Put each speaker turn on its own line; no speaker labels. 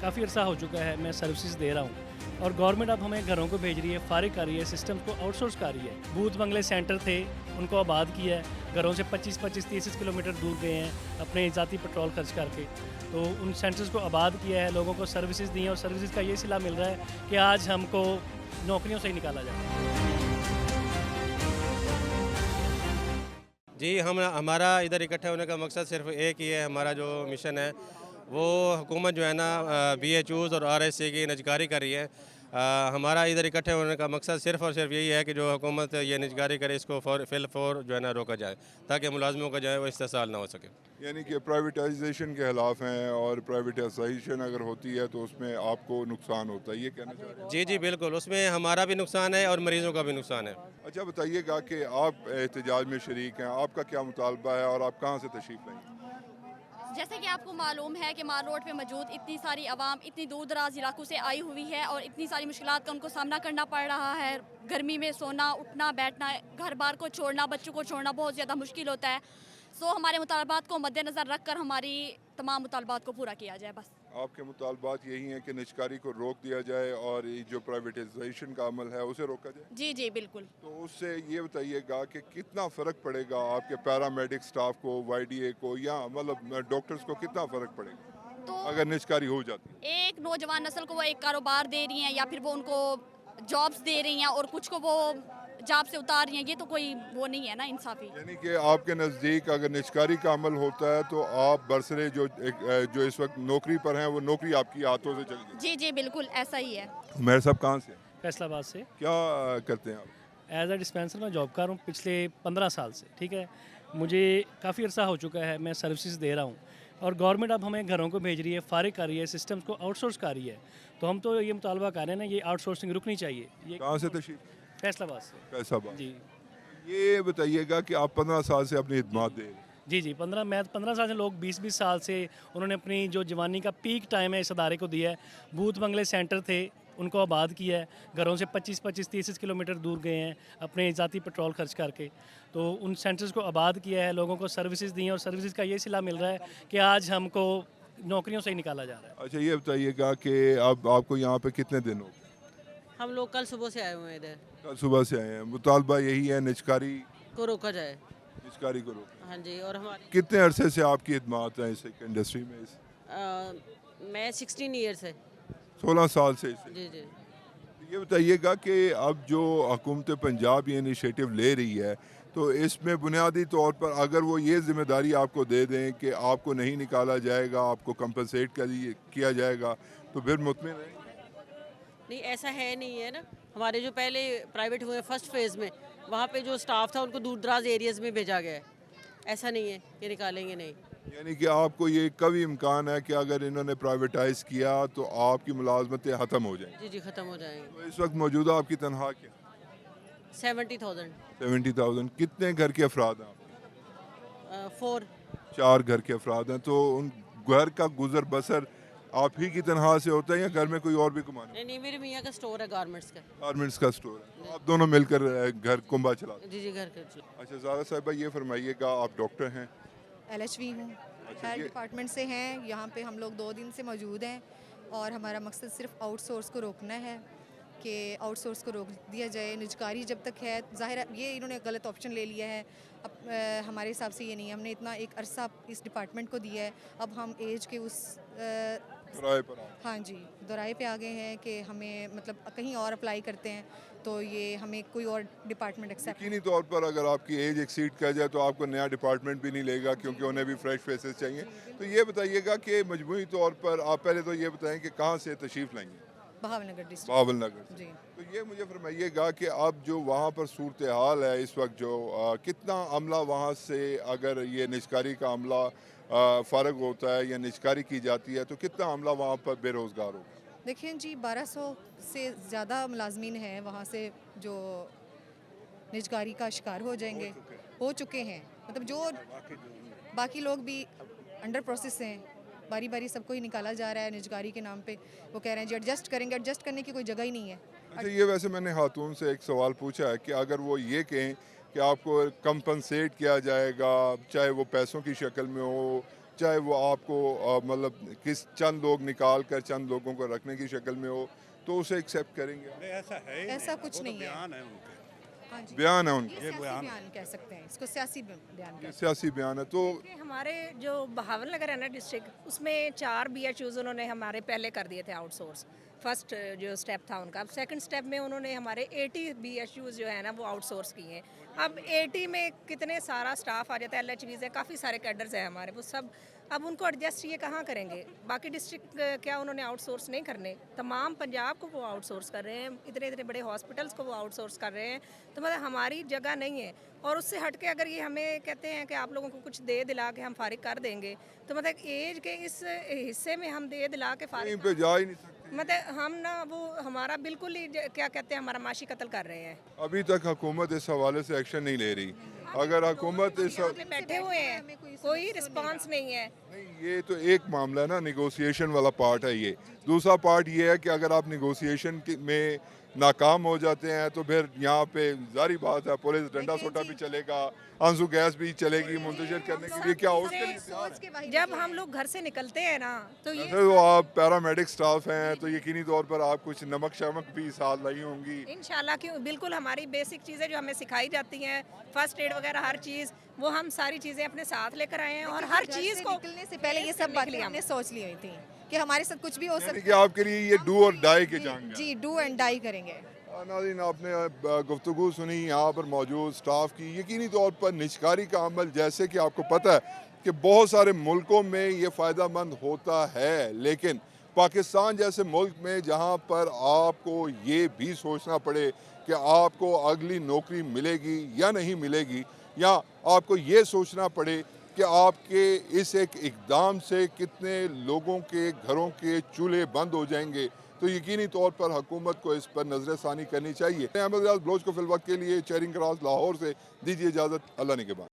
काफ़ी अर्सा हो चुका है मैं सर्विसेज दे रहा हूँ और गवर्नमेंट अब हमें घरों को भेज रही है, फारिग कर रही है, सिस्टम को आउटसोर्स कर रही है। बूथ बंगले सेंटर थे, उनको आबाद किया है, घरों से 25-25, 30 किलोमीटर दूर गए हैं अपने ज़ाती पेट्रोल खर्च करके। तो उन सेंटर्स को आबाद किया है, लोगों को सर्विसेज दी हैं और सर्विसेज का ये सिला मिल रहा है कि आज हमको नौकरियों से ही निकाला जाए।
जी, हम हमारा इधर इकट्ठे होने का मकसद सिर्फ एक ही है। हमारा जो मिशन है वो हुकूमत जो है ना BHUs और RSC की निजकारी कर रही है। हमारा इधर इकट्ठे होने का मकसद सिर्फ और सिर्फ यही है कि जो हुकूमत ये निजकारी करे इसको फिल जो है ना रोका जाए, ताकि मुलाजमों का जो है वो इस्तेसाल ना हो सके।
यानी कि प्राइवेटाइजेशन के खिलाफ हैं और प्राइवेटाइजेशन अगर होती है तो उसमें आपको नुकसान होता है, ये कहना चाह रहे हैं।
जी जी बिल्कुल, उसमें हमारा भी नुकसान है और मरीज़ों का भी नुकसान है।
अच्छा बताइएगा कि आप एहतजाज में शरीक हैं, आपका क्या मुतालबा है और आप कहाँ से तशरीफ़ लाएंगे?
जैसे कि आपको मालूम है कि माल रोड पे मौजूद इतनी सारी आवाम इतनी दूर दराज इलाकों से आई हुई है और इतनी सारी मुश्किलात का उनको सामना करना पड़ रहा है। गर्मी में सोना उठना बैठना, घर बार को छोड़ना, बच्चों को छोड़ना बहुत ज़्यादा मुश्किल होता है। सो हमारे मुतालबात को मद्देनज़र रख कर हमारी तमाम मुतालबात को पूरा किया जाए बस।
आपके मुतालबात यही हैं कि निजकारी को रोक दिया जाए और ये जो प्राइवेटाइजेशन का अमल है उसे रोका जाए।
जी जी बिल्कुल।
तो उससे ये बताइएगा कि कितना फ़र्क पड़ेगा आपके पैरामेडिक स्टाफ को, YDA को या मतलब डॉक्टर्स को कितना फ़र्क पड़ेगा
तो
अगर निजकारी हो जाती है?
एक नौजवान नस्ल को वो एक कारोबार दे रही हैं या फिर वो उनको जॉब्स दे रही हैं और कुछ को वो जॉब से उतार रही हैं, ये तो कोई वो नहीं है ना इंसाफी।
यानी कि आपके नज़दीक अगर निजकारी का अमल होता है तो आप बरसरे जो इस वक्त नौकरी पर हैं वो नौकरी आपकी हाथों से चली गई।
जी जी बिल्कुल ऐसा ही है।
मेरे साहब कहाँ से हैं?
फैसलाबाद से
क्या करते हैं आप?
एज अ डिस्पेंसर में जॉब कर रहा हूँ पिछले 15 साल से। ठीक है, मुझे काफ़ी अर्सा हो चुका है मैं सर्विसेज दे रहा हूँ और गवर्नमेंट अब हमें घरों को भेज रही है, फारिग कर रही है, सिस्टम्स को आउटसोर्स कर रही है। तो हम तो ये मुतालबा कर रहे हैं ना, ये आउटसोर्सिंग रुकनी चाहिए। ये
कहाँ से तशरीफ?
फैसलाबाद से।
फैसलाबाद।
जी
ये बताइएगा कि आप 15 साल से अपनी खिदमत दे रहे हैं।
जी 15 साल से लोग 20-20 साल से उन्होंने अपनी जो जवानी का पीक टाइम है इस अदारे को दिया है। बूथ बंगले सेंटर थे, उनको आबाद किया है, घरों से 25-25, 30 किलोमीटर दूर गए हैं अपने ज़ाती पेट्रोल खर्च करके। तो उन सेंटर्स को आबाद किया है, लोगों को सर्विसेज दी हैं और सर्विसेज का ये सिला मिल रहा है कि आज हमको नौकरियों से ही निकाला जा रहा है।
अच्छा ये बताइएगा कि अब आपको यहाँ पे कितने दिन हो गए?
हम लोग कल सुबह से आए हुए हैं इधर।
कल सुबह से आए हैं। मुतालबा यही है निजकारी
को रोका जाए।
को रोक।
हाँ जी। और हमारी
कितने अरसे से आपकी खिदमत है इस इंडस्ट्री में?
मैं 16 ईयर्स है।
16 साल से इस।
जी जी।
ये बताइएगा कि अब जो हुकूमत पंजाब ये इनिशिएटिव ले रही है तो इसमें बुनियादी तौर पर अगर वो ये जिम्मेदारी आपको दे दें कि आपको नहीं निकाला जाएगा, आपको कंपनसेट किया जाएगा, तो फिर मुतमिन है?
नहीं ऐसा है नहीं है ना। हमारे जो पहले प्राइवेट हुए फर्स्ट फेज़ में वहाँ पे जो स्टाफ था उनको दूर दराज एरियाज़ में भेजा गया है। ऐसा नहीं है कि निकालेंगे नहीं।
यानी कि आपको ये कभी इम्कान है कि अगर इन्होंने प्राइवेटाइज किया तो आपकी मुलाजमतें ख़त्म हो जाएंगी?
जी जी ख़त्म हो जाएंगे।
तो इस वक्त मौजूदा आपकी तनख्वाह क्या?
70,000।
70,000। कितने घर के अफराद हैं आप?
4।
4 घर के अफराद हैं। तो उन घर का गुजर बसर आप ही की तनख्वाह से होता है या घर में कोई और भी कमाने?
नहीं नहीं, मेरे मियाँ का स्टोर है गारमेंट्स का।
गारमेंट्स का स्टोर है, तो आप दोनों मिलकर घर कुंभा चलाते हैं?
जी जी घर का।
अच्छा ज़ारा साहिबा ये फरमाइएगा, आप डॉक्टर हैं?
LHV हूँ,
अच्छा,
हेल्थ
ये
डिपार्टमेंट से हैं। यहाँ पे हम लोग 2 दिन से मौजूद हैं और हमारा मकसद सिर्फ आउटसोर्स को रोकना है कि आउटसोर्स को रोक दिया जाए। निजकारी जब तक है, ज़ाहिर है ये इन्होंने गलत ऑप्शन ले लिया है। अब हमारे हिसाब से ये नहीं है। हमने इतना एक अरसा इस डिपार्टमेंट को दिया है, अब हम एज के उस
किराए पर आप?
हाँ जी दोराए पे आ गए हैं कि हमें मतलब कहीं और अप्लाई करते हैं तो ये हमें कोई और डिपार्टमेंट एक्सेप्ट।
यकीनी तौर पर अगर आपकी एज एक्सीड कर जाए तो आपको नया डिपार्टमेंट भी नहीं लेगा क्योंकि उन्हें भी फ्रेश फेसेस चाहिए। तो ये बताइएगा कि मजमूई तौर पर आप पहले तो ये बताएं कि कहाँ से तशरीफ़ लाएंगे?
बहावलनगर डिस्ट्रिक्ट।
बहावलनगर से।
जी।
तो ये मुझे फरमाइएगा कि अब जो वहाँ पर सूरत हाल है इस वक्त जो कितना अमला वहाँ से अगर ये निजकारी का अमला फ़ारग होता है या निजकारी की जाती है तो कितना अमला वहाँ पर बेरोज़गार होगा?
देखिए जी 1200 से ज़्यादा मुलाजमीन हैं वहाँ से जो निजकारी का शिकार हो जाएंगे, हो चुके हैं। मतलब जो बाकी लोग भी अंडर प्रोसेस हैं, बारी बारी सबको ही निकाला जा रहा है निजकारी के नाम पे। वो कह रहे हैं जी एडजस्ट करेंगे, एडजस्ट करने की कोई जगह ही नहीं है।
अच्छा ये वैसे मैंने खातून से एक सवाल पूछा है कि अगर वो ये कहें कि आपको कंपनसेट किया जाएगा, चाहे वो पैसों की शक्ल में हो, चाहे वो आपको मतलब किस चंद लोग निकाल कर चंद लोगों को रखने की शक्ल में हो, तो उसे एक्सेप्ट करेंगे।
नहीं, ऐसा है ही
ऐसा
नहीं,
कुछ
वो तो
नहीं है।
बयान है उनके।
हाँ जी,
बयान है उनका,
ये सियासी बयान कह सकते हैं इसको, सियासी बयान कह सकते
सियासी बयान है। तो
कि हमारे जो बहावलनगर है ना डिस्ट्रिक्ट, उसमें 4 BHUs उन्होंने हमारे पहले कर दिए थे आउटसोर्स। फर्स्ट जो स्टेप था उनका, अब सेकंड स्टेप में उन्होंने हमारे 80 BHUs जो है ना वो आउटसोर्स किए हैं। अब 80 में कितने सारा स्टाफ आ जाता है, LHVs है, काफ़ी सारे कैडर्स हैं हमारे, वो सब अब उनको एडजस्ट ये कहाँ करेंगे। बाकी डिस्ट्रिक्ट क्या उन्होंने आउटसोर्स नहीं करने, तमाम पंजाब को वो आउटसोर्स कर रहे हैं, इतने इतने बड़े हॉस्पिटल्स को वो आउटसोर्स कर रहे हैं। तो मतलब हमारी जगह नहीं है। और उससे हट के अगर ये हमें कहते हैं कि आप लोगों को कुछ दे दिला के हम फारिग कर देंगे, तो मतलब एज के इस हिस्से में हम दे दिला के
कहीं
फारिग,
पे जा ही नहीं सकते।
मतलब हम ना वो हमारा बिल्कुल ही क्या कहते हैं, हमारा माशी कत्ल कर रहे हैं।
अभी तक हुकूमत इस हवाले से एक्शन नहीं ले रही। अगर हुकूमत इस
यहाँ पे बैठे हुए हैं, कोई रिस्पांस नहीं है।
नहीं, ये तो एक मामला है ना, निगोशिएशन वाला पार्ट है ये। दूसरा पार्ट ये है कि अगर आप निगोशिएशन में नाकाम हो जाते हैं तो फिर यहाँ पे जारी बात है, पुलिस डंडा सोटा भी चलेगा, आंसू गैस भी चलेगी मुंतशिर करने के लिए। क्या उसके लिए तैयार है?
जब हम लोग घर से निकलते हैं ना तो ये
वैसे तो आप पैरामेडिक स्टाफ हैं तो यकीनी तौर पर आप कुछ नमक शमक भी साथ लाई होंगी।
इंशाल्लाह क्यों, बिल्कुल हमारी बेसिक चीज़ें जो हमें सिखाई जाती हैं, फर्स्ट एड वगैरह हर चीज़, वो हम सारी चीज़ें अपने साथ लेकर आए हैं। और हर
घर
चीज़
से
को
निकलने से पहले ये सब बातें हमने सोच ली हुई थी कि हमारे साथ कुछ भी हो
यानी
सकता
कि आपके लिए ये डू और डाई के जंग है।
जी, डू एंड डाई करेंगे।
नाज़रीन, आपने गुफ्तगू सुनी यहाँ पर मौजूद स्टाफ की। यकीनी तौर पर निजकारी का अमल, जैसे कि आपको पता है कि बहुत सारे मुल्कों में ये फ़ायदेमंद होता है, लेकिन पाकिस्तान जैसे मुल्क में जहाँ पर आपको ये भी सोचना पड़े कि आपको अगली नौकरी मिलेगी या नहीं मिलेगी, या आपको ये सोचना पड़े कि आपके इस एक इक़दाम से कितने लोगों के घरों के चूल्हे बंद हो जाएंगे, तो यकीनी तौर पर हुकूमत को इस पर नजरसानी करनी चाहिए। अहमद रियाज बलोच को फिल वक्त के लिए चेरिंग क्रॉस लाहौर से दीजिए इजाज़त। अल्लाह निगहबान।